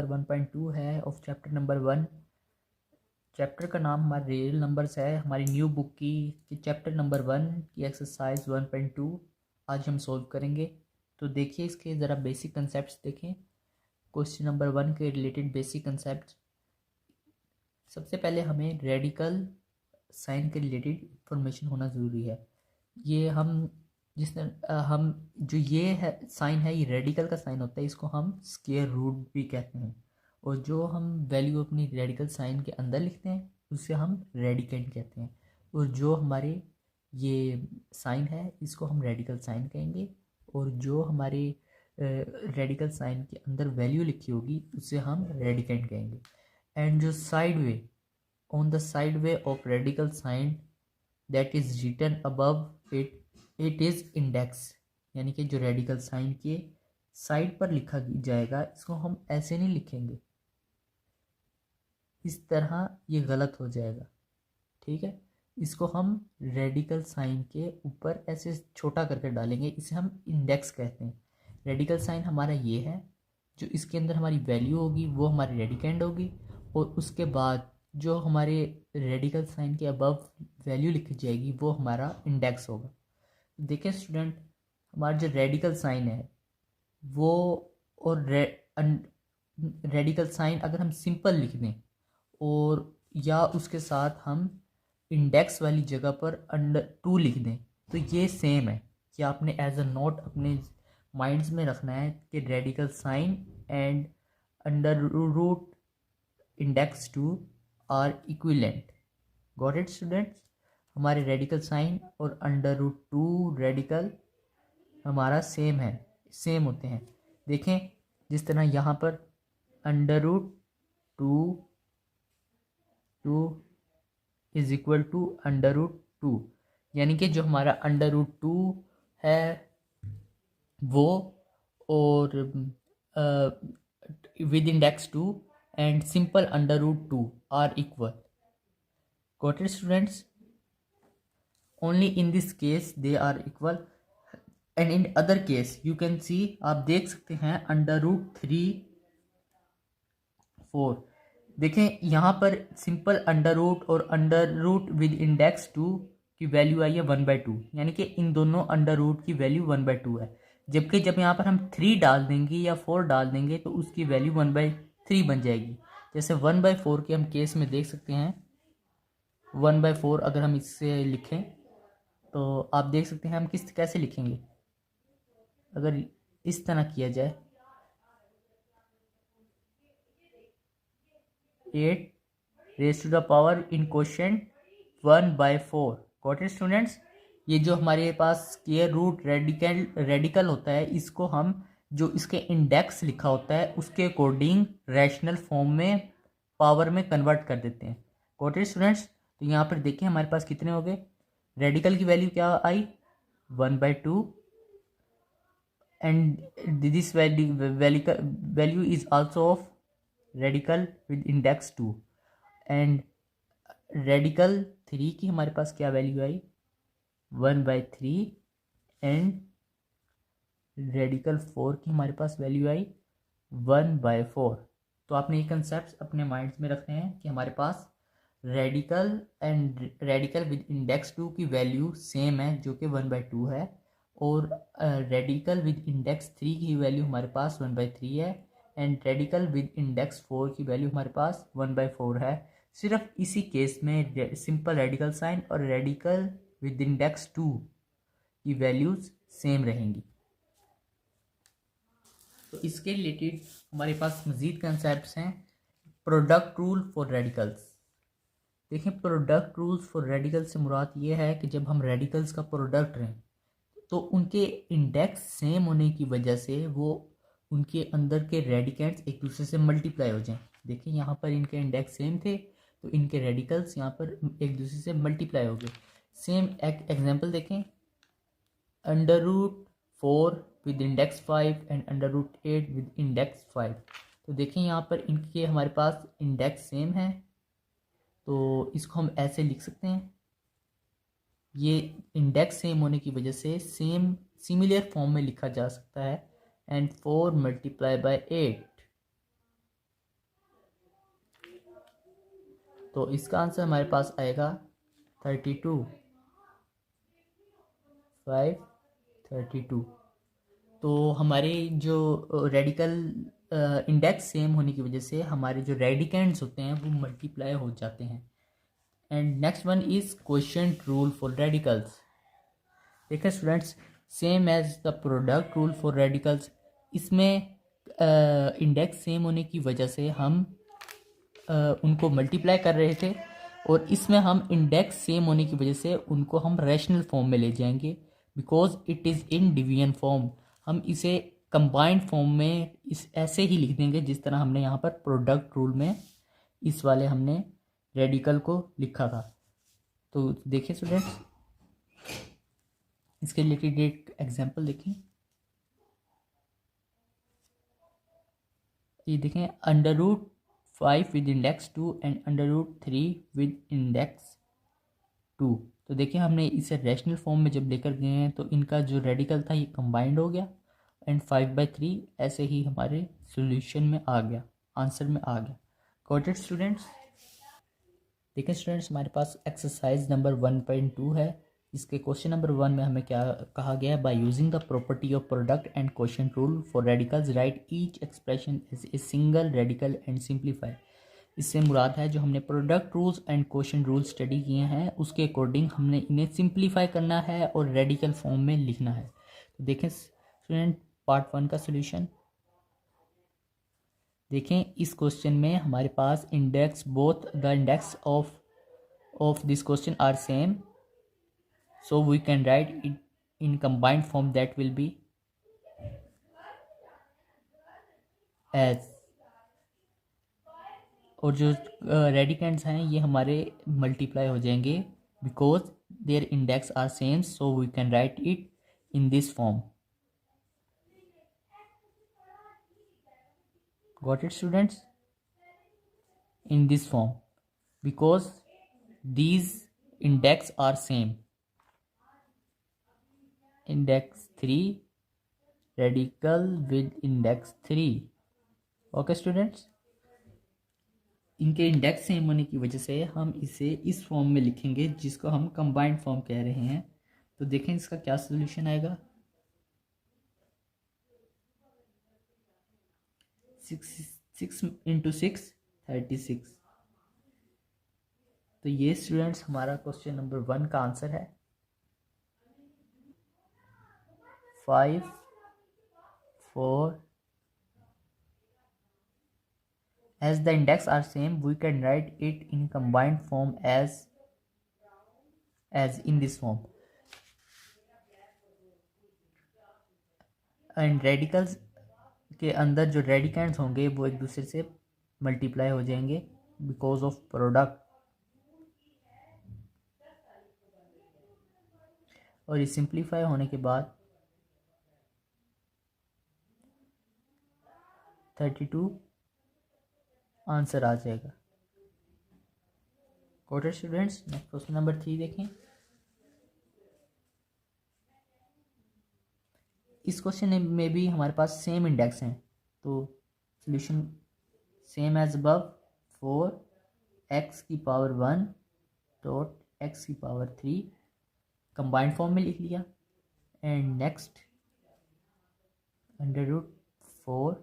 1.2 है of chapter number 1। Chapter का नाम हमारे रियल नंबर्स है, हमारी न्यू बुक की चैप्टर नंबर 1 की एक्सरसाइज 1.2 आज हम सॉल्व करेंगे। तो देखिए इसके ज़रा बेसिक कंसेप्ट्स देखें। क्वेश्चन नंबर 1 के रिलेटेड बेसिक कंसेप्ट। सबसे पहले हमें रेडिकल साइन के रिलेटेड इंफॉर्मेशन होना ज़रूरी है। ये हम जो ये है साइन है, ये रेडिकल का साइन होता है, इसको हम स्क्वायर रूट भी कहते हैं। और जो हम वैल्यू अपनी रेडिकल साइन के अंदर लिखते हैं उसे हम रेडिकेंड कहते हैं। और जो हमारे ये साइन है इसको हम रेडिकल साइन कहेंगे। और जो हमारे रेडिकल साइन के अंदर वैल्यू लिखी होगी उसे हम रेडिकेंड कहेंगे। एंड जो side way on the side way of radical sign that is written above it is index, यानी कि जो रेडिकल साइन के साइड पर लिखा जाएगा इसको हम ऐसे नहीं लिखेंगे, इस तरह ये गलत हो जाएगा। ठीक है, इसको हम रेडिकल साइन के ऊपर ऐसे छोटा करके डालेंगे, इसे हम इंडेक्स कहते हैं। रेडिकल साइन हमारा ये है, जो इसके अंदर हमारी वैल्यू होगी वो हमारी रेडिकेंड होगी। और उसके बाद जो हमारे रेडिकल साइन के अबव वैल्यू लिखी जाएगी वो हमारा इंडेक्स होगा। देखिए स्टूडेंट, हमारा जो रेडिकल साइन है वो और रेडिकल साइन अगर हम सिंपल लिख दें और या उसके साथ हम इंडेक्स वाली जगह पर √2 लिख दें तो ये सेम है। कि आपने एज अ नोट अपने माइंड्स में रखना है कि radical sign and √2 index 2 are equivalent. Got it students? हमारे रेडिकल साइन और √2 रेडिकल हमारा सेम है, सेम होते हैं। देखें जिस तरह यहाँ पर √2 इज इक्वल टू √2, यानी कि जो हमारा √2 है वो और with index 2 and simple √2 are equal. Got it students? Only in this case they are equal and in other case you can see, आप देख सकते हैं √3 4। देखें यहाँ पर सिंपल √ और √ विद इंडेक्स 2 की वैल्यू आई है 1/2, यानी कि इन दोनों √ की वैल्यू 1/2 है। जबकि जब यहाँ पर हम 3 डाल देंगे या 4 डाल देंगे तो उसकी वैल्यू 1/3 बन जाएगी। जैसे 1/4 के हम केस में देख सकते हैं, 1/4 अगर हम इससे लिखें तो आप देख सकते हैं हम कैसे लिखेंगे। अगर इस तरह किया जाए 8 raise to the power in quotient 1/4। Got it students? ये जो हमारे पास स्क्वायर रूट रेडिकल होता है इसको हम जो इसके इंडेक्स लिखा होता है उसके अकॉर्डिंग रैशनल फॉर्म में पावर में कन्वर्ट कर देते हैं। Got it students? तो यहाँ पर देखिए हमारे पास कितने हो गए। रेडिकल की वैल्यू क्या आई 1/2 and this value is also of radical with index 2 and radical 3 की हमारे पास क्या वैल्यू आई 1/3 एंड रेडिकल 4 की हमारे पास वैल्यू आई 1/4। तो आपने ये कंसेप्ट अपने माइंड्स में रखने हैं कि हमारे पास radical and radical with index 2 की वैल्यू सेम है जो कि 1/2 है, और रेडिकल विद इंडेक्स 3 की वैल्यू हमारे पास 1/3 है एंड रेडिकल विद इंडेक्स 4 की वैल्यू हमारे पास 1/4 है। सिर्फ इसी केस में सिंपल रेडिकल साइन और रेडिकल विद इंडेक्स 2 की वैल्यूज सेम रहेंगी। तो इसके रिलेटेड हमारे पास मज़ीद कंसेप्ट्स हैं। Product rule for radicals. देखें, प्रोडक्ट रूल्स फॉर रेडिकल से मुराद ये है कि जब हम रेडिकल्स का प्रोडक्ट लें तो उनके इंडेक्स सेम होने की वजह से वो उनके अंदर के रेडिकेंट्स एक दूसरे से मल्टीप्लाई हो जाएं। देखिए यहाँ पर इनके इंडेक्स सेम थे तो इनके रेडिकल्स यहाँ पर एक दूसरे से मल्टीप्लाई हो गए। सेम एक एग्जांपल देखें, √4 with index 5 and √8 with index 5। तो देखें यहाँ पर इनके हमारे पास इंडेक्स सेम है तो इसको हम ऐसे लिख सकते हैं। ये इंडेक्स सेम होने की वजह से सेम सिमिलर फॉर्म में लिखा जा सकता है एंड 4 × 8 तो इसका आंसर हमारे पास आएगा 32, 5, 32। तो हमारे जो रेडिकल इंडेक्स सेम होने की वजह से हमारे जो रेडिकेंड्स होते हैं वो मल्टीप्लाई हो जाते हैं। And next one is quotient rule for radicals. देखिए students, same as the product rule for radicals, इसमें इंडेक्स सेम होने की वजह से हम उनको मल्टीप्लाई कर रहे थे, और इसमें हम इंडेक्स सेम होने की वजह से उनको हम रैशनल फॉर्म में ले जाएंगे because it is in division form. हम इसे कंबाइंड फॉर्म में इस ऐसे ही लिख देंगे जिस तरह हमने यहाँ पर प्रोडक्ट रूल में इस वाले हमने रेडिकल को लिखा था। तो देखिए स्टूडेंट्स, इसके रिलेटेड एक एग्जांपल देखें। ये देखें, under root 5 with index 2 and under root 3 with index 2। तो देखिए हमने इसे रैशनल फॉर्म में जब लेकर गए हैं तो इनका जो रेडिकल था ये कंबाइंड हो गया एंड 5/3 ऐसे ही हमारे सॉल्यूशन में आ गया, आंसर में आ गया। Got it students? देखिए स्टूडेंट्स, हमारे पास एक्सरसाइज नंबर 1.2 है। इसके क्वेश्चन नंबर 1 में हमें क्या कहा गया है, by using the property of product and quotient rule for radicals write each expression as a single radical and simplify. इससे मुराद है जो हमने product rules and quotient rule study किए हैं उसके अकॉर्डिंग हमने इन्हें सिंप्लीफाई करना है और रेडिकल फॉर्म में लिखना है। तो देखें स्टूडेंट, पार्ट 1 का सोल्यूशन देखें। इस क्वेश्चन में हमारे पास index, both the index of this question are same, so we can write it in combined form that will be as, और जो रेडिकेंड्स हैं ये हमारे मल्टीप्लाई हो जाएंगे because their index are same, so we can write it in this form. Got it students? In this form because these index are same, index 3 radical with index 3। Okay students, इनके index same होने की वजह से हम इसे इस form में लिखेंगे जिसको हम कंबाइंड फॉर्म कह रहे हैं। तो देखें इसका क्या सोल्यूशन आएगा। 6 × 6 36। तो ये स्टूडेंट्स हमारा क्वेश्चन नंबर 1 का आंसर है। 5, 4 as the index are same we can write it in combined form as in this form, and radicals के अंदर जो रेडिकेंड्स होंगे वो एक दूसरे से मल्टीप्लाई हो जाएंगे बिकॉज ऑफ प्रोडक्ट, और ये सिंप्लीफाई होने के बाद 32 आंसर आ जाएगा। Coated students, next question number 3 देखें। इस क्वेश्चन में भी हमारे पास सेम इंडेक्स हैं, तो solution same as above. 4x की पावर 1 डॉट x की पावर 3 कंबाइंड फॉर्म में लिख लिया, and next under root 4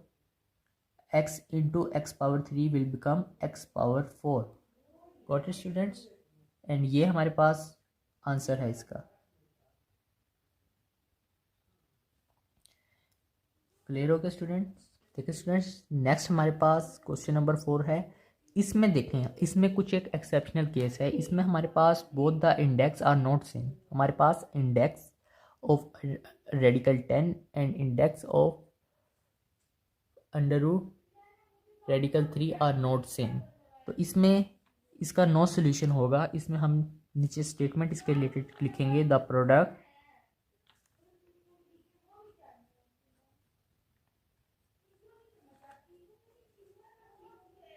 x into x power 3 will become x power 4। Got it students? And ये हमारे पास आंसर है इसका। क्लियर हो गया स्टूडेंट्स? देखिए स्टूडेंट्स, नेक्स्ट हमारे पास क्वेश्चन नंबर 4 है। इसमें देखें, इसमें कुछ एक एक्सेप्शनल केस है। इसमें हमारे पास both the index are not same. हमारे पास index of radical 10 and index of under root radical 3 are not same. तो इसमें इसका नो सोल्यूशन होगा। इसमें हम नीचे स्टेटमेंट इसके रिलेटेड लिखेंगे, द प्रोडक्ट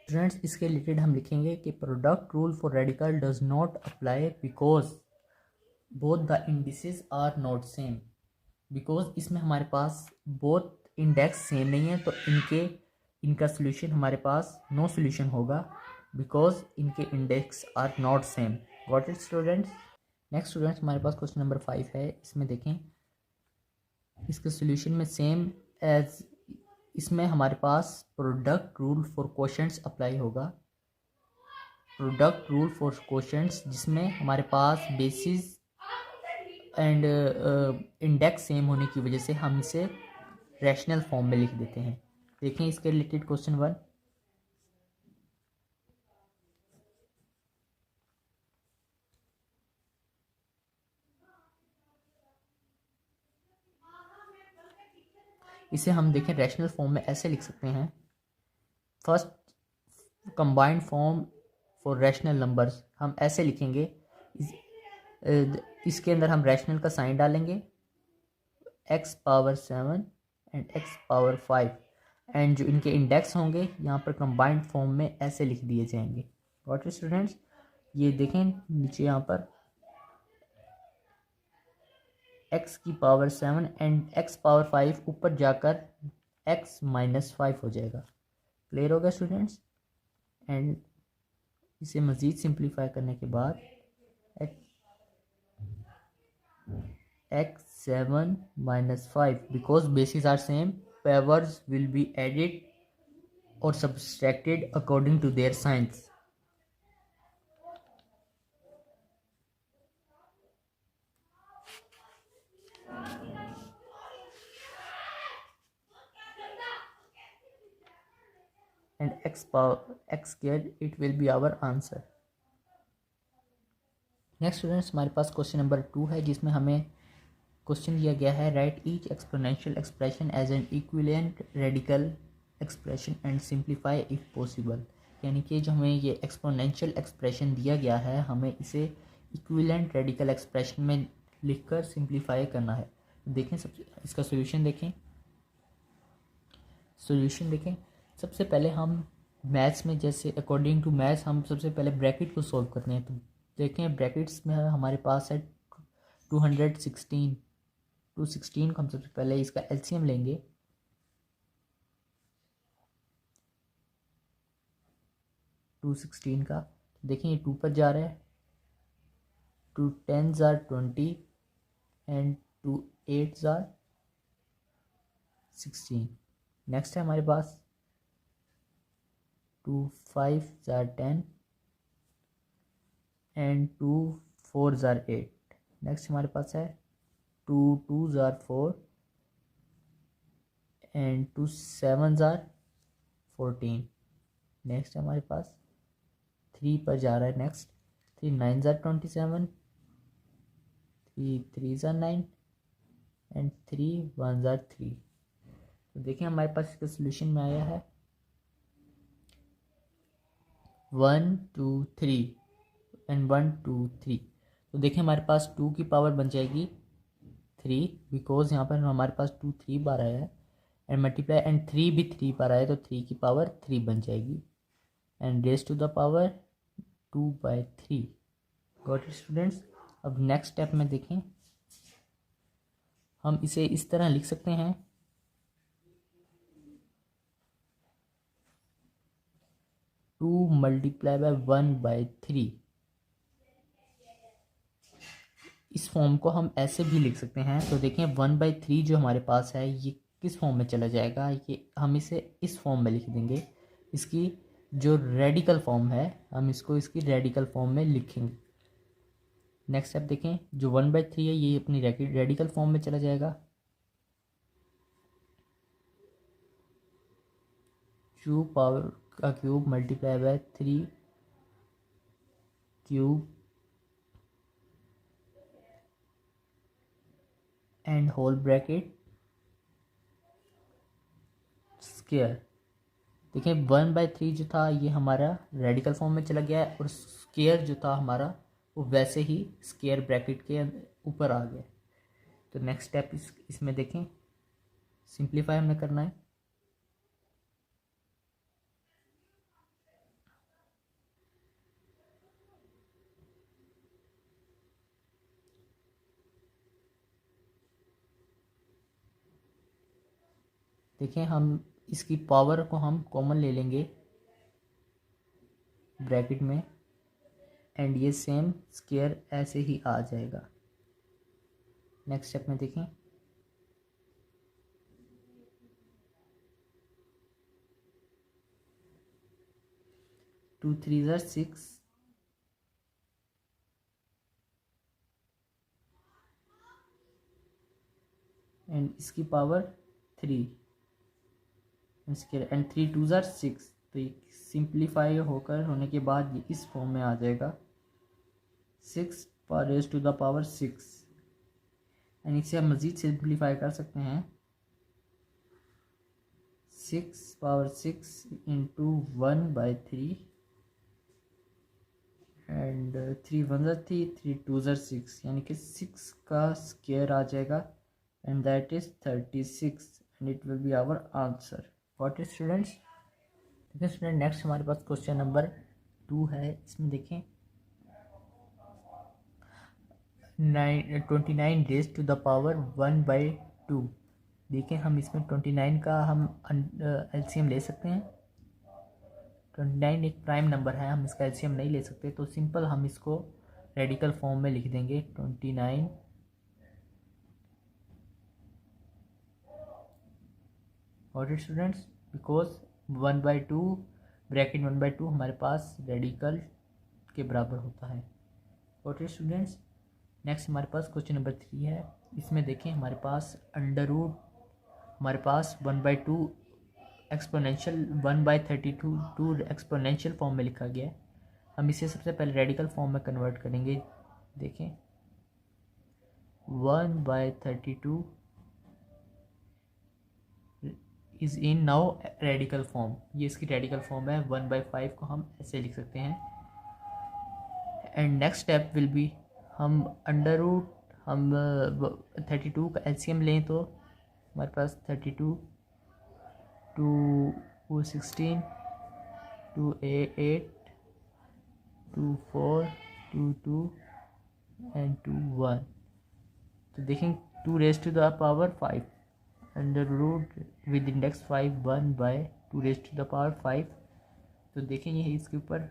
स्टूडेंट्स, इसके रिलेटेड हम लिखेंगे कि product rule for radical does not apply because both the indices are not same. Because इसमें हमारे पास बोथ इंडेक्स सेम नहीं है, तो इनका सोल्यूशन हमारे पास नो सोल्यूशन होगा। बिकॉज इनके index are not same. Got it students. Next students हमारे पास क्वेश्चन नंबर 5 है। इसमें देखें, इसके सोल्यूशन में सेम एज इसमें हमारे पास product rule for questions apply होगा। प्रोडक्ट रूल फॉर क्वेश्चंस जिसमें हमारे पास बेसिस एंड इंडेक्स सेम होने की वजह से हम इसे रैशनल फॉर्म में लिख देते हैं। देखें इसके रिलेटेड क्वेश्चन 1। इसे हम देखें रैशनल फॉर्म में ऐसे लिख सकते हैं। First combined form for rational numbers हम ऐसे लिखेंगे। इसके अंदर हम रैशनल का साइन डालेंगे, x power 7 and x power 5, and जो इनके इंडेक्स होंगे यहाँ पर कंबाइंड फॉर्म में ऐसे लिख दिए जाएंगे। Got it students. ये देखें नीचे यहाँ पर x की पावर 7 एंड x पावर 5 ऊपर जाकर x माइनस 5 हो जाएगा। क्लियर हो गया स्टूडेंट्स। एंड इसे मज़ीद सिंप्लीफाई करने के बाद x7 minus 5 because bases are same, powers will be added or subtracted according to their signs. And x power x squared, it will be our answer. Next students हमारे पास question number 2 है, जिसमें हमें question दिया गया है write each exponential expression as an equivalent radical expression and simplify if possible. यानी कि जो हमें ये एक्सपोनेंशियल एक्सप्रेशन दिया गया है, हमें इसे इक्विवेलेंट रेडिकल एक्सप्रेशन में लिखकर सिंप्लीफाई करना है। देखें सबसे इसका सोल्यूशन देखें। सबसे पहले हम मैथ्स में जैसे अकॉर्डिंग टू मैथ्स हम सबसे पहले ब्रैकेट को सॉल्व करते हैं। तो देखें ब्रैकेट्स में हमारे पास है 216 को हम सबसे पहले इसका एलसीएम लेंगे। टू 16 का देखें ये 2 पर जा रहा है। 2 10s are 20 and 2 8s are 16। Next है हमारे पास 2 5s are 10 and 2 4s are 8। Next हमारे पास है 2 2s are 4 and 2 7s are 14। Next हमारे पास 3 पर जा रहा है। Next 3 9s are 27, 3 3s are 9 and 3 1s are 3। तो देखिए हमारे पास इसका सोल्यूशन में आया है 1 2 3 एंड 1 2 3। तो देखिए हमारे पास 2 की पावर बन जाएगी 3, बिकॉज यहाँ पर हमारे पास 2 3 बार आया है, एंड मल्टीप्लाई एंड 3 भी 3 बार आया, तो 3 की पावर 3 बन जाएगी, and raise to the power 2/3। Got it students. अब नेक्स्ट स्टेप में देखें, हम इसे इस तरह लिख सकते हैं 2 मल्टीप्लाई बाय 1/3। इस फॉर्म को हम ऐसे भी लिख सकते हैं। तो देखें 1/3 जो हमारे पास है ये किस फॉर्म में चला जाएगा, ये हम इसे इस फॉर्म में लिख देंगे। इसकी जो रेडिकल फॉर्म है हम इसको इसकी रेडिकल फॉर्म में लिखेंगे। नेक्स्ट स्टेप देखें, जो 1/3 है ये अपनी रेडिकल फॉर्म में चला जाएगा। 2 पावर का cube multiply by 3 cube and whole bracket square. देखिए 1/3 जो था ये हमारा रेडिकल फॉर्म में चला गया है, और स्क्वायर जो था हमारा वो वैसे ही स्क्वायर ब्रैकेट के ऊपर आ गया। तो नेक्स्ट स्टेप इसमें देखें, सिंप्लीफाई हमें करना है। देखें हम इसकी पावर को हम कॉमन ले लेंगे, ब्रैकेट में, एंड ये सेम स्क्वायर ऐसे ही आ जाएगा। नेक्स्ट स्टेप में देखें, टू थ्री ज़र 6, एंड इसकी पावर 3 एंड 3 2 ज़र 6। तो ये सिंप्लीफाई होकर होने के बाद ये इस फॉर्म में आ जाएगा 6 raise to the power 6, and इसे हम मज़ीद सिंप्लीफाई कर सकते हैं 6 पावर 6 इंटू 1/3, एंड 3 1 ज़र 3, 3 2 ज़र 6, यानी कि 6 का स्क्वायर आ जाएगा, and that is 36, and it will be our answer. Got it students? देखिए स्टूडेंट, नेक्स्ट हमारे पास क्वेश्चन नंबर 2 है। इसमें देखें 29 रेज़ टू द पावर 1/2। देखें हम इसमें 29 का हम एलसीएम ले सकते हैं। 29 एक प्राइम नंबर है, हम इसका एलसीएम नहीं ले सकते, तो सिंपल हम इसको रेडिकल फॉर्म में लिख देंगे 29 और स्टूडेंट्स, बिकॉज 1/2 ब्रैकेट 1/2 हमारे पास रेडिकल के बराबर होता है। और स्टूडेंट्स, नेक्स्ट हमारे पास क्वेश्चन नंबर 3 है। इसमें देखें हमारे पास अंडर रूट हमारे पास 1/2 एक्सपोनेंशियल 1/32 एक्सपोनेंशियल फॉर्म में लिखा गया है। हम इसे सबसे पहले रेडिकल फॉर्म में कन्वर्ट करेंगे। देखें 1/32 is in now radical form, ये इसकी रेडिकल फॉर्म है। 1/5 को हम ऐसे लिख सकते हैं। And next step will be, हम अंडर रूट हम 32 का एलसीएम लें तो हमारे पास 32 2 16 2 8 2 4 2 2 एंड 2 1। तो देखें 2 raise to the power 5 under root with index 5 1/2 raise to the power 5। तो देखें ये इसके ऊपर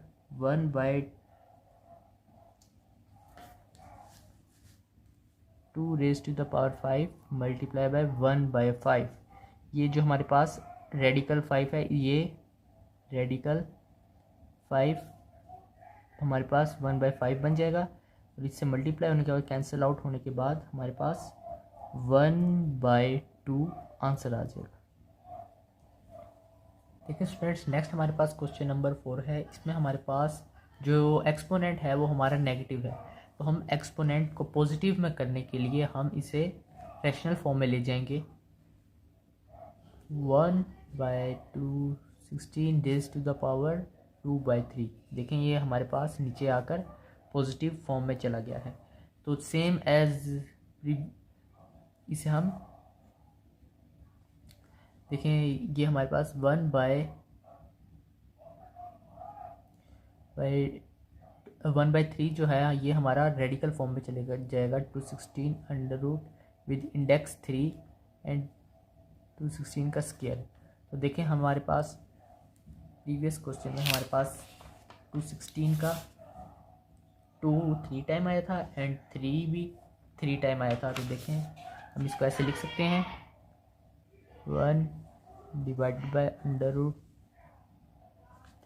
1/2 raise to the power 5 multiply by 1/5। ये जो हमारे पास रेडिकल 5 है, ये रेडिकल 5 हमारे पास 1/5 बन जाएगा, और इससे मल्टीप्लाई होने के बाद कैंसिल आउट होने के बाद हमारे पास 1/2 आंसर आ जाएगा। देखिए स्टूडेंट्स, नेक्स्ट हमारे पास क्वेश्चन नंबर 4 है। इसमें हमारे पास जो एक्सपोनेंट है वो हमारा नेगेटिव है, तो हम एक्सपोनेंट को पॉजिटिव में करने के लिए हम इसे रैशनल फॉर्म में ले जाएंगे। 1/2 16 रेज़ टू द पावर 2/3। देखें ये हमारे पास नीचे आकर पॉजिटिव फॉर्म में चला गया है। तो सेम एज इसे हम देखें, ये हमारे पास 1/3 जो है ये हमारा रेडिकल फॉर्म में चलेगा जाएगा 216 under root with index 3 and 216 का स्क्वायर। तो देखें हमारे पास प्रीवियस क्वेश्चन में हमारे पास 216 का 2 3 टाइम आया था एंड 3 भी 3 टाइम आया था। तो देखें हम इसको ऐसे लिख सकते हैं 1 divided by under root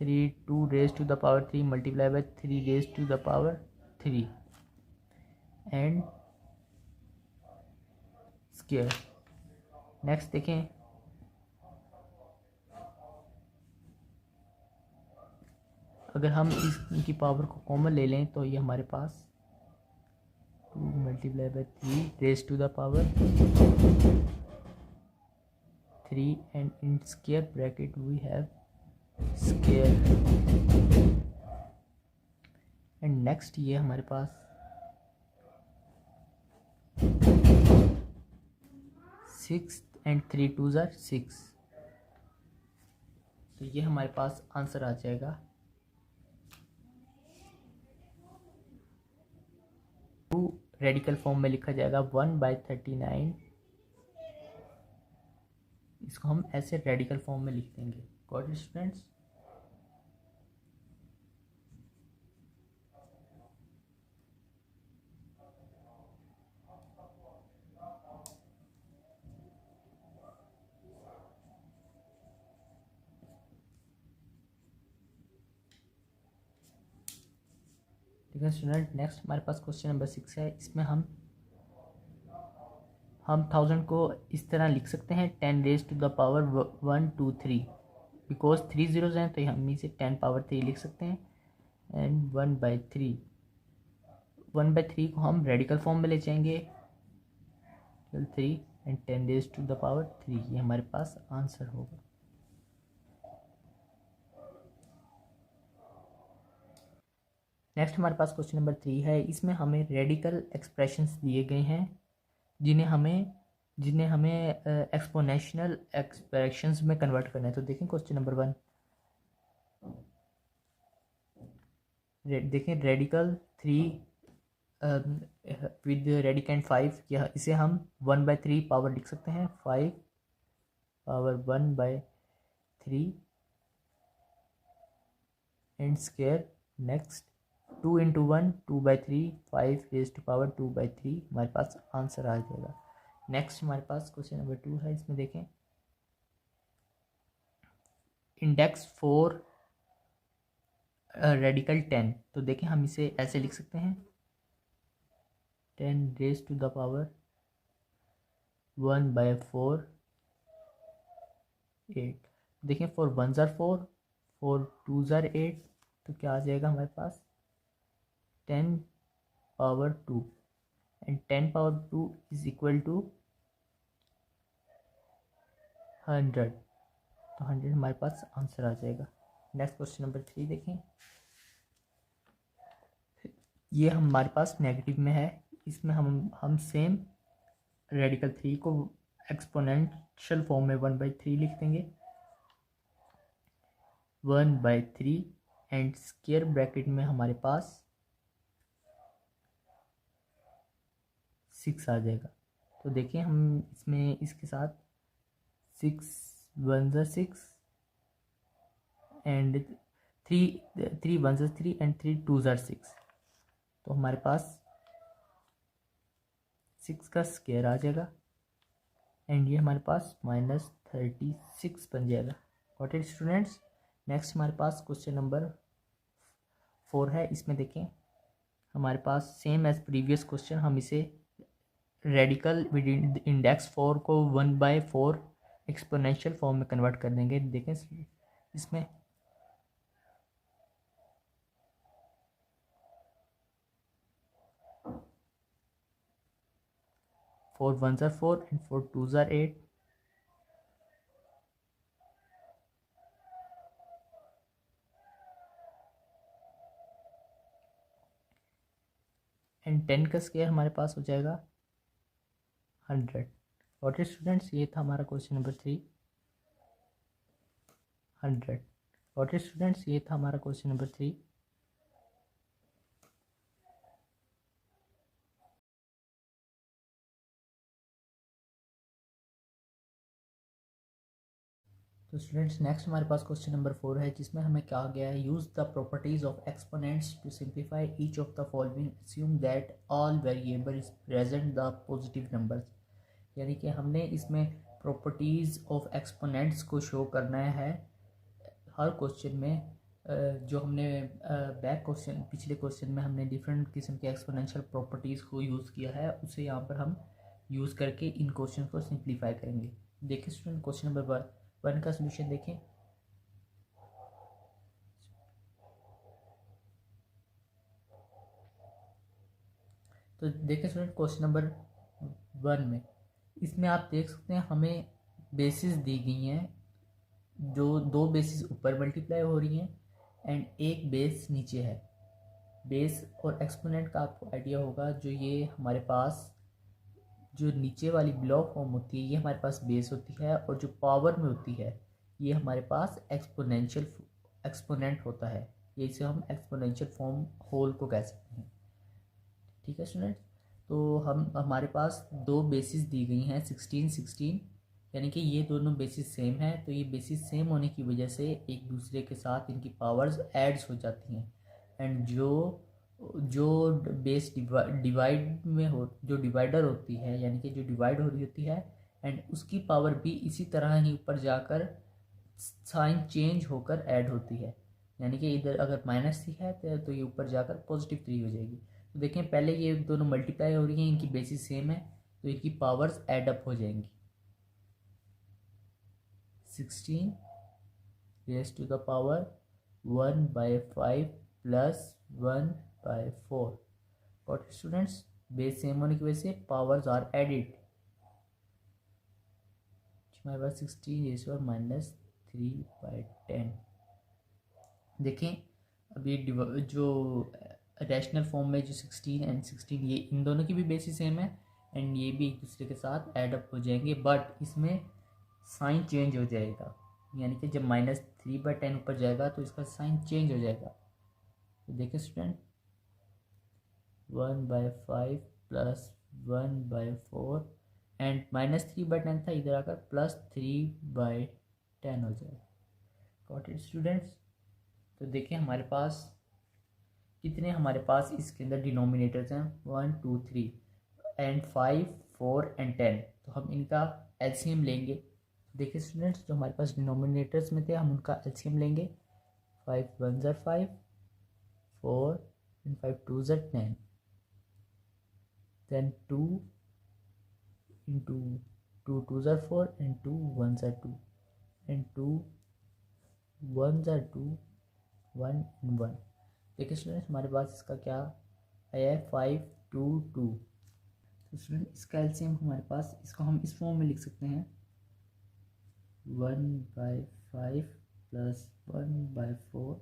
3 2 raise to the power 3 multiply by 3 raise to the power 3 and square. Next देखें अगर हम इनकी पावर को कॉमन ले लें तो ये हमारे पास 2 multiply by 3 raise to the power 3 and in square bracket we have square. And next ये हमारे पास 6 एंड 3 2 ज़र 6। तो ये हमारे पास आंसर आ जाएगा 2 रेडिकल फॉर्म में लिखा जाएगा 1/39। इसको हम ऐसे रेडिकल फॉर्म में लिख देंगे। Got it students? है स्टूडेंट। नेक्स्ट हमारे पास क्वेश्चन नंबर 6 है। इसमें हम 1000 को इस तरह लिख सकते हैं 10 raise to the power 1 2 3, because 3 zeros हैं तो हम इसे 10 पावर 3 लिख सकते हैं। एंड 1/3 को हम रेडिकल फॉर्म में ले जाएंगे 3 and 10 raise to the power 3, ये हमारे पास आंसर होगा। नेक्स्ट हमारे पास क्वेश्चन नंबर 3 है। इसमें हमें रेडिकल एक्सप्रेशंस दिए गए हैं जिन्हें हमें एक्सपोनेंशियल एक्सप्रेशंस में कन्वर्ट करना है। तो देखें क्वेश्चन नंबर 1, देखें रेडिकल 3 विद रेडिकेंड 5, या इसे हम 1/3 पावर लिख सकते हैं, 5 power 1/3 and square. Next 2 × 1 2/3, 5 raise to power 2/3 हमारे पास आंसर आ जाएगा। नेक्स्ट हमारे पास क्वेश्चन नंबर 2 है। इसमें देखें इंडेक्स 4 रेडिकल 10, तो देखें हम इसे ऐसे लिख सकते हैं 10 रेज टू द पावर 1/4 8। देखें 4 1 ज़ार 4, 4 2 ज़ार 8, तो क्या आ जाएगा हमारे पास 10 power 2 and 10 power 2 is equal to 100, तो 100 हमारे पास आंसर आ जाएगा। नेक्स्ट क्वेश्चन नंबर 3 देखें, ये हमारे पास नेगेटिव में है। इसमें हम सेम रेडिकल 3 को एक्सपोनेंशियल फॉर्म में 1/3 लिख देंगे, 1/3 एंड स्क्वायर ब्रैकेट में हमारे पास 6 आ जाएगा। तो देखिए हम इसमें इसके साथ 6 1 ज़ा 6 एंड 3 1 ज़ा 3 एंड 3 2 ज़ा 6, तो हमारे पास 6 का स्क्वायर आ जाएगा एंड ये हमारे पास -36 बन जाएगा। Got it students. नेक्स्ट हमारे पास क्वेश्चन नंबर 4 है। इसमें देखें हमारे पास सेम एज प्रीवियस क्वेश्चन, हम इसे रेडिकल विद इंडेक्स 4 को 1/4 एक्सपोनेंशियल फॉर्म में कन्वर्ट कर देंगे। देखें इसमें 4 1 ज़ार 4 एंड 4 2 ज़ार 8, एंड 10 का स्क्वायर हमारे पास हो जाएगा 100। और स्टूडेंट्स ये था हमारा क्वेश्चन नंबर 3, 100। और स्टूडेंट्स ये था हमारा क्वेश्चन नंबर 3। तो स्टूडेंट्स नेक्स्ट हमारे पास क्वेश्चन नंबर 4 है, जिसमें हमें कहा गया है use the properties of exponents to simplify each of the following, assume that all variables present the positive numbers. यानी कि हमने इसमें प्रॉपर्टीज़ ऑफ एक्सपोनेंट्स को शो करना है हर क्वेश्चन में। जो हमने बैक क्वेश्चन पिछले क्वेश्चन में हमने डिफरेंट किस्म के एक्सपोनेंशियल प्रॉपर्टीज़ को यूज़ किया है, उसे यहाँ पर हम यूज़ करके इन क्वेश्चन को सिंप्लीफाई करेंगे। देखिए स्टूडेंट क्वेश्चन नंबर 1 का सोल्यूशन देखें। तो देखें स्टूडेंट क्वेश्चन नंबर 1 में, इसमें आप देख सकते हैं हमें बेसिस दी गई हैं, जो 2 बेसिस ऊपर मल्टीप्लाई हो रही हैं एंड एक बेस नीचे है। बेस और एक्सपोनेंट का आपको आइडिया होगा, जो ये हमारे पास जो नीचे वाली ब्लॉक फॉर्म होती है ये हमारे पास बेस होती है, और जो पावर में होती है ये हमारे पास एक्सपोनेंट होता है। ये इसे हम एक्सपोनेंशियल फॉर्म होल को कह सकते हैं। ठीक है स्टूडेंट्स, तो हमारे पास 2 बेसिस दी गई हैं 16 16, यानी कि ये दोनों बेसिस सेम है। तो ये बेसिस सेम होने की वजह से एक दूसरे के साथ इनकी पावर्स एड्स हो जाती हैं, एंड जो बेस डिवाइड में हो, जो डिवाइडर होती है, यानी कि जो डिवाइड हो रही होती है, एंड उसकी पावर भी इसी तरह ही ऊपर जाकर साइन चेंज होकर ऐड होती है। यानी कि इधर अगर -3 है तो ये ऊपर जाकर +3 हो जाएगी। तो देखें पहले ये दोनों मल्टीप्लाई हो रही हैं, इनकी बेसिस सेम है तो इनकी पावर्स ऐड अप हो जाएंगी। 16 raise to the power 1/5 + 1/4। Got it students? Base same होने की वजह से पावर्स आर एडिड। हमारे पास 16⁻³ / 10। देखें अब ये जो रैशनल फॉर्म में जो 16 और 16 ये इन दोनों की भी बेसिस सेम है एंड ये भी एक दूसरे के साथ ऐड अप हो जाएंगे, बट इसमें साइन चेंज हो जाएगा। यानी कि जब -3/10 ऊपर जाएगा तो इसका साइन चेंज हो जाएगा। तो देखिए स्टूडेंट 1/5 + 1/4 एंड -3/10 था, इधर आकर +3/10 हो जाएगा। Got it students? तो देखिए हमारे पास कितने हमारे पास इसके अंदर डिनोमिनेटर्स हैं 1 2 3 एंड 5 4 एंड 10। तो हम इनका एलसीएम लेंगे। देखिए स्टूडेंट्स जो हमारे पास डिनोमिनेटर्स में थे हम उनका एलसीएम लेंगे। 5 1 ज़र 5, 4 एंड 5 2 ज़र 10, then 2 into 2 2 ज़र 4 and 2 1 ज़र 2 and 2 1 ज़र 2 1 and 1। देखिए स्टूडेंट हमारे पास इसका क्या आया है 5 2 2। तो स्टूडेंट इसका एलसीएम हमारे पास, इसको हम इस फॉर्म में लिख सकते हैं 1/5 + 1/4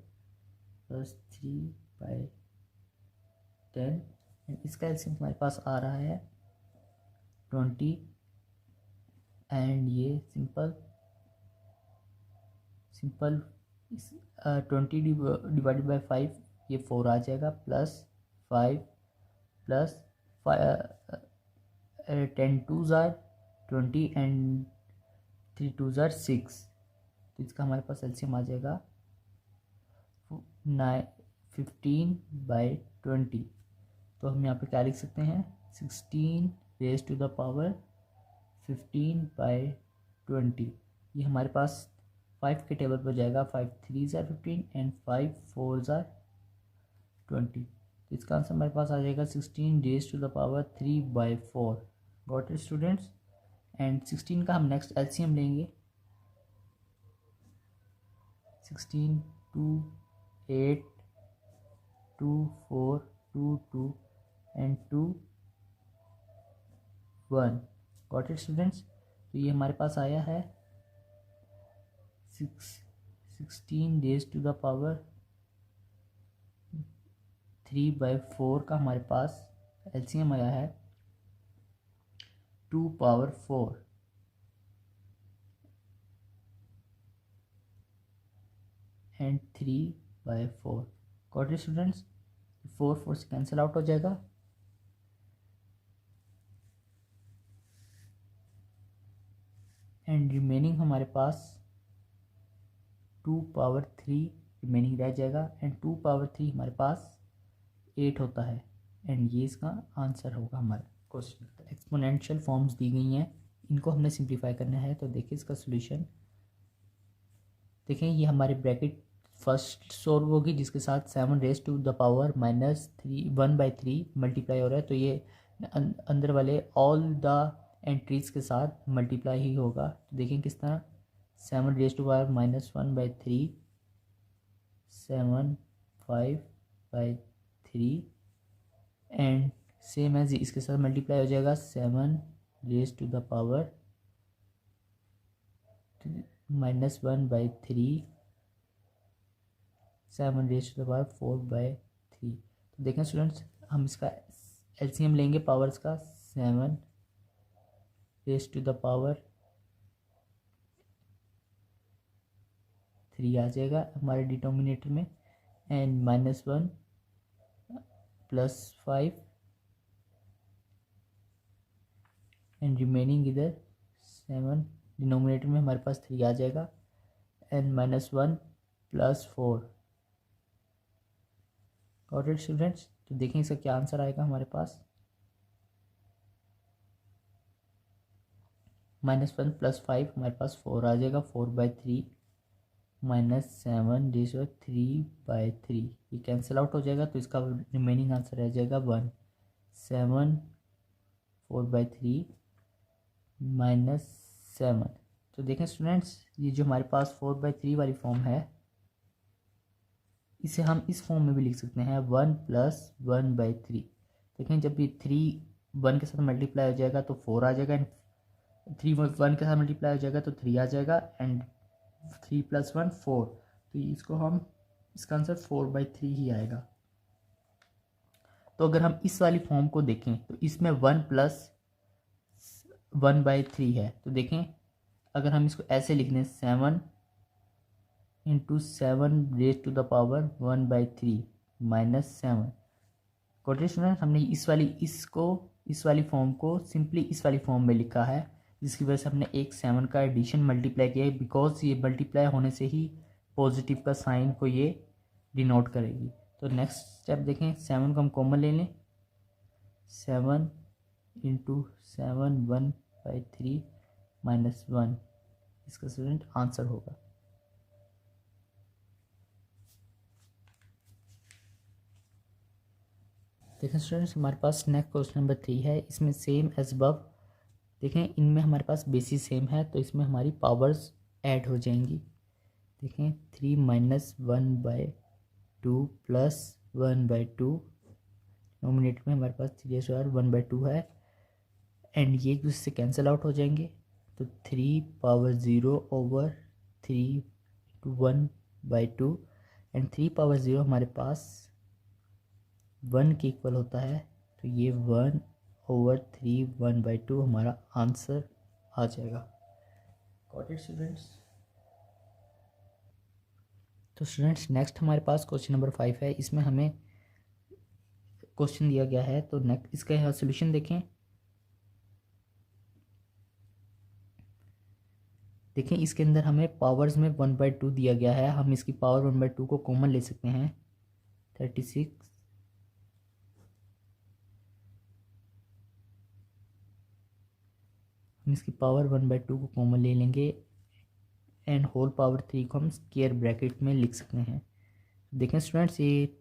+ 3/10 एंड इसका एलसीएम हमारे पास आ रहा है 20 एंड ये सिंपल 20 डिवाइडेड बाई 5 ये 4 आ जाएगा +5 + 10 2 ज़ार 20 एंड 3 2 ज़ार 6। तो इसका हमारे पास एलसीएम आ जाएगा 15/20। तो हम यहाँ पे क्या लिख सकते हैं 16⁻⁵ 15/20। ये हमारे पास 5 के टेबल पर जाएगा। 5 3 ज़ार 15 एंड 5 4 ज़ार 20। तो इसका आंसर हमारे पास आ जाएगा 16⁻³ गॉट इट स्टूडेंट्स? एंड 16 का हम नेक्स्ट एलसीएम लेंगे। 16 2 8 2 4 2 2 एंड 2 1। Got it students? तो ये हमारे पास आया है 16⁻³ का हमारे पास एलसीएम आया है 2⁻4 एंड 3/4। Got it students? 4 4 से कैंसिल आउट हो जाएगा एंड रिमेनिंग हमारे पास 2⁻3 रिमेनिंग रह जाएगा एंड 2⁻3 हमारे पास 8 होता है एंड ये इसका आंसर होगा हमारा क्वेश्चन का। एक्सपोनेंशियल फॉर्म्स दी गई हैं, इनको हमने सिंप्लीफाई करना है। तो देखिए इसका सोल्यूशन देखें, ये हमारे ब्रैकेट फर्स्ट सॉल्व होगी जिसके साथ 7⁻³ -1/3 मल्टीप्लाई हो रहा है। तो ये अंदर वाले ऑल द एंट्रीज के साथ मल्टीप्लाई ही होगा। तो देखें किस तरह 7⁻⁻1/3 7 5/3 एंड सेम एज इसके साथ मल्टीप्लाई हो जाएगा 7⁻⁻1/3 7⁻⁴/3। तो देखें स्टूडेंट्स हम इसका एलसीएम लेंगे पावर्स का 7⁻³ आ जाएगा हमारे डिनोमिनेटर में एंड -1 + 5 एंड रिमेनिंग इधर 7 डिनोमिनेटर में हमारे पास 3 आ जाएगा एंड -1 + 4। Got it students? तो देखें इसका क्या आंसर आएगा हमारे पास -1 + 5 हमारे पास 4 आ जाएगा 4/3 -7/3/3, ये कैंसिल आउट हो जाएगा तो इसका रिमेनिंग आंसर रह जाएगा 1। 7 4/3 -7। तो देखें स्टूडेंट्स, ये जो हमारे पास 4/3 वाली फॉर्म है, इसे हम इस फॉर्म में भी लिख सकते हैं 1 + 1/3। देखें जब ये 3 1 के साथ मल्टीप्लाई हो जाएगा तो 4 आ जाएगा, एंड 3 1 के साथ मल्टीप्लाई हो जाएगा तो 3 आ जाएगा, एंड 3 + 1 4। तो इसको हम, इसका आंसर 4/3 ही आएगा। तो अगर हम इस वाली फॉर्म को देखें तो इसमें 1 + 1/3 है। तो देखें अगर हम इसको ऐसे लिख दें 7 × 7 raised to the power 1/3 -7। Quotation student, हमने इस वाली फॉर्म को सिंपली इस वाली फॉर्म में लिखा है, जिसकी वजह से हमने एक 7 का एडिशन मल्टीप्लाई किया है, बिकॉज ये मल्टीप्लाई होने से ही पॉजिटिव का साइन को ये डिनोट करेगी। तो नेक्स्ट स्टेप देखें, 7 को हम कॉमन ले लें, 7 × 7 1/3 -1, इसका स्टूडेंट आंसर होगा। देखें स्टूडेंट्स, हमारे पास नेक्स्ट क्वेश्चन नंबर 3 है, इसमें सेम एज अबव। देखें इनमें हमारे पास बेसिस सेम है, तो इसमें हमारी पावर्स ऐड हो जाएंगी। देखें 3 - 1/2 + 1/2, नोमिनेटर में हमारे पास 3 = 1/2 है, एंड ये एक दूसरे से कैंसिल आउट हो जाएंगे। तो 3/0/3 × 1/2, एंड 3/0 हमारे पास 1 के इक्वल होता है, तो ये 1/3 1/2 हमारा आंसर आ जाएगा। Got it students? तो स्टूडेंट्स नेक्स्ट हमारे पास क्वेश्चन नंबर 5 है, इसमें हमें क्वेश्चन दिया गया है, तो नेक्स्ट इसका यहाँ सोल्यूशन देखें। देखें इसके अंदर हमें पावर्स में 1/2 दिया गया है, हम इसकी पावर 1/2 को कॉमन ले सकते हैं, 36। हम इसकी पावर 1/2 को कॉमन ले लेंगे, एंड होल पावर 3 को हम स्क्वायर ब्रैकेट में लिख सकते हैं। देखें स्टूडेंट्स, ये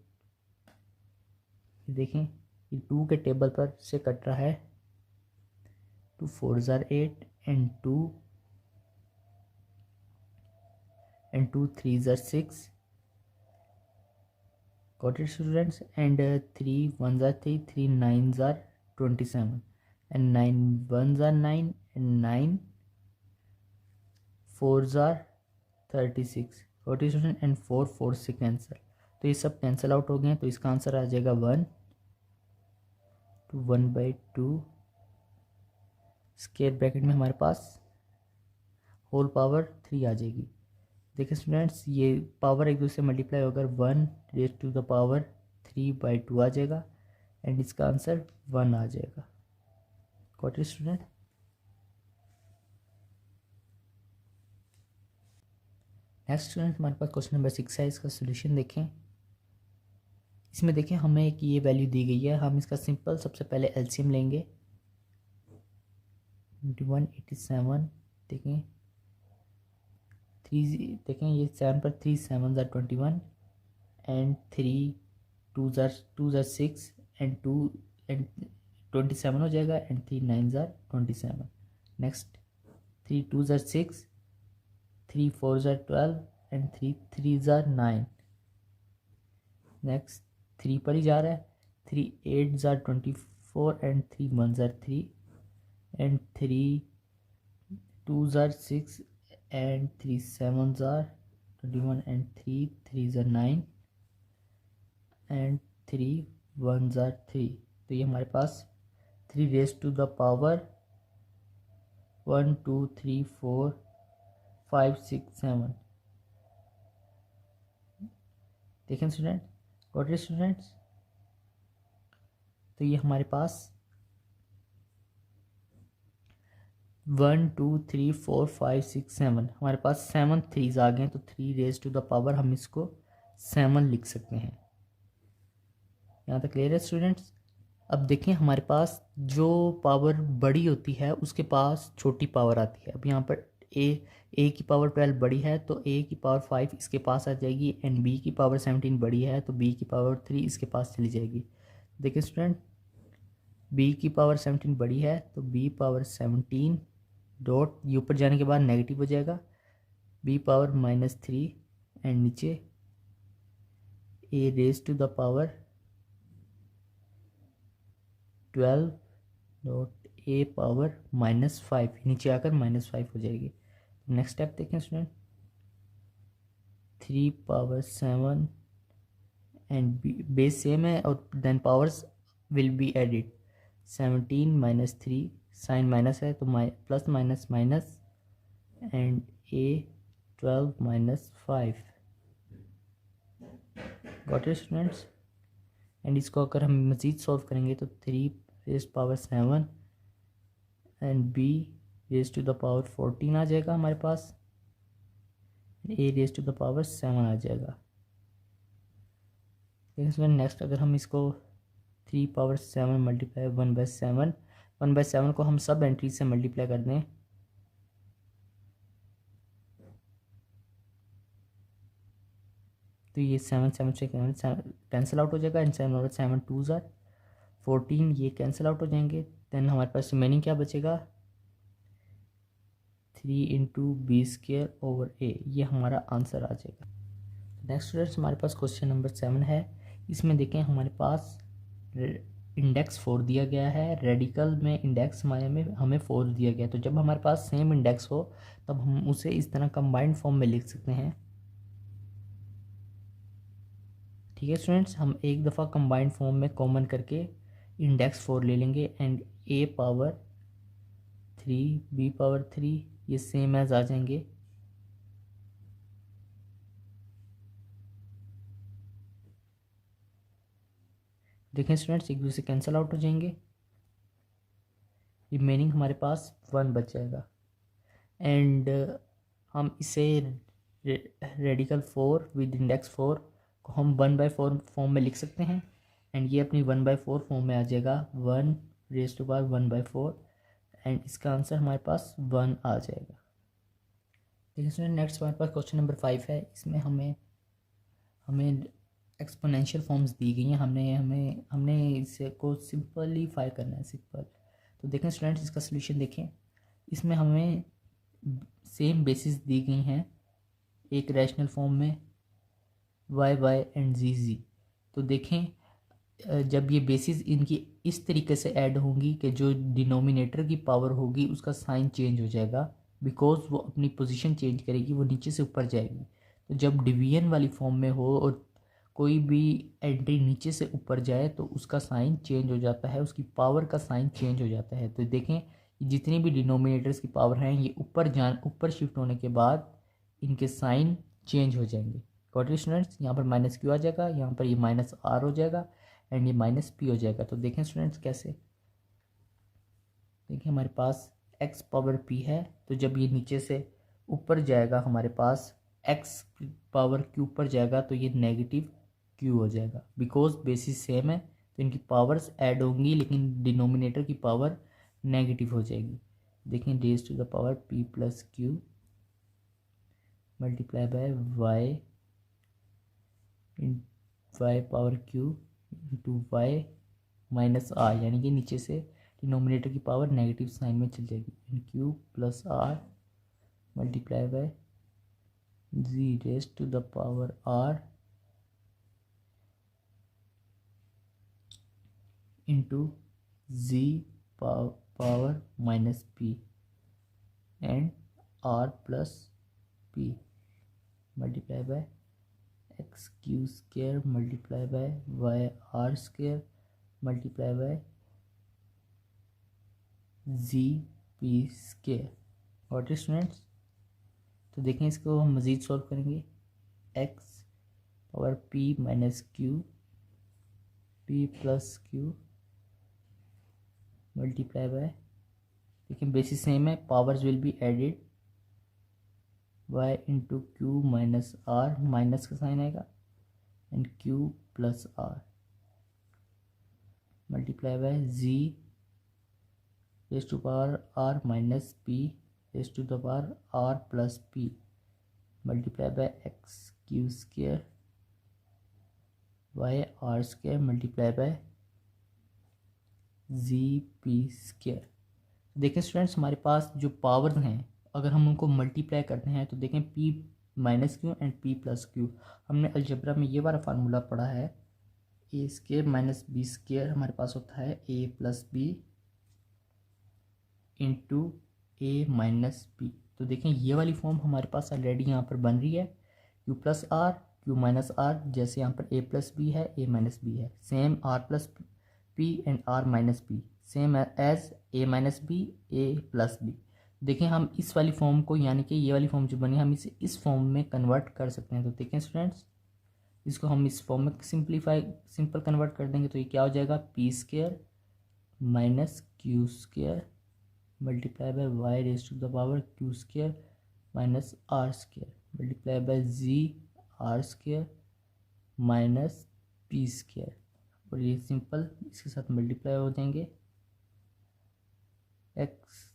देखें ये 2 के टेबल पर से कट रहा है, 2 4 = 8, and 2 3 = 6। Got it students? And 3 1 = 3, 3 9 = 27, and 9 1 = 9, and 9 4 = 36। Got it students? and 4 4 से कैंसिल, तो ये सब कैंसिल आउट हो गए हैं, तो इसका आंसर आ जाएगा 1 to 1/2, स्क्वायर ब्रैकेट में हमारे पास होल पावर 3 आ जाएगी। देखिए स्टूडेंट्स, ये पावर एक दूसरे से मल्टीप्लाई होकर 1 raised to the power 3/2 आ जाएगा, एंड इसका आंसर 1 आ जाएगा। Got it student? Next student हमारे पास क्वेश्चन नंबर 6 है, इसका सोल्यूशन देखें। इसमें देखें हमें एक ये वैल्यू दी गई है, हम इसका सिंपल सबसे पहले एलसीएम लेंगे, 21 87। देखें 3, देखें ये 7 पर 3 7 = 21, एंड 3 2 = 6, एंड 2 एंड 27 हो जाएगा, एंड 3 9 = 27। Next 3 2 = 6, 3 4 = 12, and 3 3 = 9। नेक्स्ट 3 पर ही जा रहा है, 3 8 = 24, and 3 1 = 3, and 3 2 = 6, and 3 7 = 21, and 3 3 = 9, and 3 1 = 3। तो ये हमारे पास 3 raised to the power 1 2 3 4 5 6 7। देखें स्टूडेंट, गॉट इट स्टूडेंट्स? तो ये हमारे पास 1 2 3 4 5 6 7, हमारे पास 7 3s आ गए हैं, तो 3 raised to the power हम इसको 7 लिख सकते हैं। यहाँ तक क्लियर है स्टूडेंट्स? अब देखें हमारे पास जो पावर बड़ी होती है उसके पास छोटी पावर आती है। अब यहाँ पर ए की पावर 12 बड़ी है तो ए की पावर 5 इसके पास आ जाएगी, एंड बी की पावर 17 बड़ी है तो बी की पावर 3 इसके पास चली जाएगी। देखिए स्टूडेंट, बी की पावर 17 बड़ी है तो बी पावर 17 डॉट ये ऊपर जाने के बाद नेगेटिव हो जाएगा, बी पावर -3 एंड नीचे a raise to the power 12 dot a power -5 नीचे आकर -5 हो जाएगी। नेक्स्ट स्टेप देखें student, 3 power 7 and base same है और then powers will be added, 17 - 3 sign minus है तो plus minus minus and a 12 - 5। Got it students. And इसको अगर हम मज़ीद सॉल्व करेंगे तो 3 raise power 7 and b raise to the power 14 आ जाएगा हमारे पास, ए रेज टू द पावर 7 आ जाएगा। इसमें नेक्स्ट अगर हम इसको 3 पावर 7 मल्टीप्लाई 1/7, 1/7 को हम सब एंट्री से मल्टीप्लाई कर दें तो ये 7 7 से कैंसिल आउट हो जाएगा, एंड 7 और 7 2 ज़ार 14, ये कैंसिल आउट हो जाएंगे। देन हमारे पास रिमेनिंग क्या बचेगा, 3 × b²/a, ये हमारा आंसर आ जाएगा। नेक्स्ट स्टूडेंट्स, हमारे पास क्वेश्चन नंबर 7 है। इसमें देखें हमारे पास इंडेक्स 4 दिया गया है, रेडिकल में इंडेक्स हमें 4 दिया गया है। तो जब हमारे पास सेम इंडेक्स हो तब हम उसे इस तरह कंबाइंड फॉर्म में लिख सकते हैं। ठीक है स्टूडेंट्स, हम एक दफ़ा कंबाइंड फॉर्म में कॉमन करके इंडेक्स 4 ले लेंगे, and a power 3 b power 3 ये सेम एज आ जाएंगे। देखें स्टूडेंट्स, एक दूसरे कैंसिल आउट हो जाएंगे, रिमेनिंग हमारे पास 1 बच जाएगा। एंड हम इसे रेडिकल 4 विद इंडेक्स 4 को हम 1/4 फॉर्म में लिख सकते हैं, एंड ये अपनी 1/4 फॉर्म में आ जाएगा, 1 रेज़ टू पावर 1/4, एंड इसका आंसर हमारे पास 1 आ जाएगा। देखिए स्टूडेंट, नेक्स्ट हमारे पास क्वेश्चन नंबर 5 है। इसमें हमें एक्सपोनेंशियल फॉर्म्स दी गई हैं, हमने इसे को सिंपलीफाई करना है, सिंपल। तो देखें स्टूडेंट्स, इसका सोल्यूशन देखें। इसमें हमें सेम बेसिस दी गई हैं एक रैशनल फॉर्म में, y एंड z। तो देखें जब ये बेसिस इनकी इस तरीके से ऐड होंगी कि जो डिनोमिनेटर की पावर होगी उसका साइन चेंज हो जाएगा, बिकॉज वो अपनी पोजीशन चेंज करेगी, वो नीचे से ऊपर जाएगी। तो जब डिवीजन वाली फॉर्म में हो और कोई भी एंट्री नीचे से ऊपर जाए तो उसका साइन चेंज हो जाता है, उसकी पावर का साइन चेंज हो जाता है। तो देखें जितनी भी डिनोमिनेटर्स की पावर हैं ये ऊपर शिफ्ट होने के बाद इनके साइन चेंज हो जाएंगे। गॉट इट स्टूडेंट्स, यहाँ पर -q आ जाएगा, यहाँ पर ये -r हो जाएगा, एंड ये -p हो जाएगा। तो देखें स्टूडेंट्स कैसे, देखिए हमारे पास x पावर p है, तो जब ये नीचे से ऊपर जाएगा हमारे पास x पावर q ऊपर जाएगा तो ये नेगेटिव q हो जाएगा, बिकॉज बेसिस सेम है तो इनकी पावर्स ऐड होंगी लेकिन डिनोमिनेटर की पावर नेगेटिव हो जाएगी। देखें raise to the power p + q multiply by y power q into y -r, यानी कि नीचे से डिनोमिनेटर की पावर नेगेटिव साइन में चल जाएगी, इन q + r multiply by z raise to the power r into z power -p and r + p multiply by x³ multiply by yr² multiply by zp²। और स्टूडेंट्स, तो देखें इसको हम मज़ीद सॉल्व करेंगे, x power p - q p + q multiply by, देखिए basis same है, powers will be added, y into q -r, minus का साइन आएगा, and q + r multiply by z raise to power r - p raise to the power R plus P multiply by X Q square by R square multiply by Z P square. देखें students, हमारे पास जो power हैं अगर हम उनको multiply करते हैं तो देखें p minus Q and p plus Q. हमने अलजेब्रा में ये वाला फार्मूला पढ़ा है, A square minus B square हमारे पास होता है a plus B into A minus B. तो देखें ये वाली फॉर्म हमारे पास ऑलरेडी यहाँ पर बन रही है, q plus R q minus R, जैसे यहाँ पर a प्लस बी है a माइनस बी है, same r plus p and r minus b same as a minus B a plus B. देखें हम इस वाली फॉर्म को यानी कि ये वाली फॉर्म जो बनी हम इसे इस फॉर्म में कन्वर्ट कर सकते हैं। तो देखें स्टूडेंट्स, इसको हम इस फॉर्म में सिंपल कन्वर्ट कर देंगे तो ये क्या हो जाएगा, P square minus Q square multiply by Y raise to the power Q square minus are square multiply by Z R square minus P square, और ये सिंपल इसके साथ मल्टीप्लाई हो जाएंगे X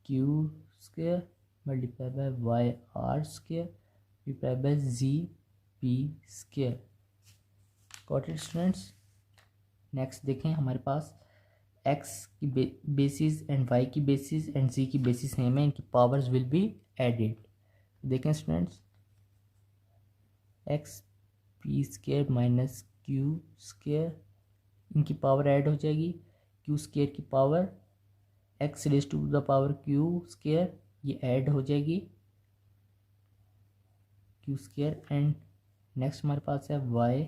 Q square multiply by Y R square multiply by Z P square. Got it students. Next देखें, हमारे पास x की बेसिस एंड y की बेसिस एंड z की बेसिस सेम है, इनकी पावर्स विल बी एडेड। देखें students, x P square minus Q square इनकी पावर ऐड हो जाएगी, क्यू स्क्वायर की power x raise to the power Q square ये ऐड हो जाएगी क्यू स्क्वायर, एंड नेक्स्ट हमारे पास है y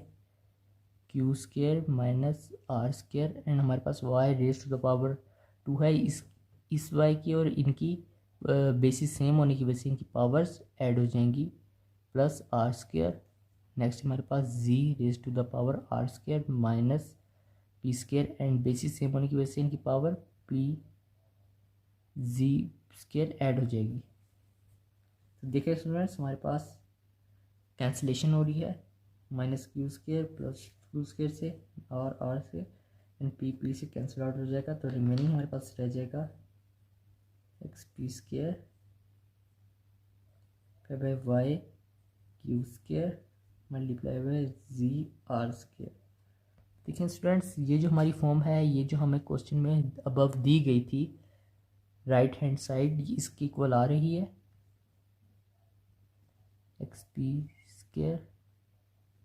Q square minus are square, and हमारे पास y raise to the power 2 है। इस वाई की और इनकी बेसिस सेम होने की वजह से इनकी पावर्स ऐड हो जाएंगी प्लस आर स्क्वायर। नेक्स्ट हमारे पास g raise to the power r square minus P square, and bases same होने की वजह से इनकी power p g square add हो जाएगी। तो देखिए स्टूडेंट्स, हमारे पास कैंसिलेशन हो रही है, minus Q square plus Q square से और आर से, एंड पी से कैंसिल आउट हो जाएगा, तो रिमेनिंग हमारे पास रह जाएगा X P square by Y Q square multiply by Z R square. देखिए स्टूडेंट्स, ये जो हमारी फॉर्म है, ये जो हमें क्वेश्चन में अबव दी गई थी राइट हैंड साइड, इसकी इक्वल आ रही है X P square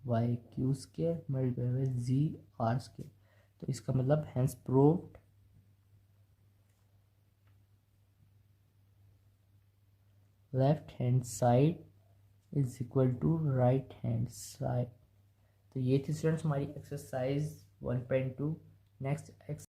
Y Q square multiply by Z R square. तो इसका मतलब hence proved left hand side is equal to right hand side. तो ये थी स्टूडेंट्स हमारी एक्सरसाइज 1.2। नेक्स्ट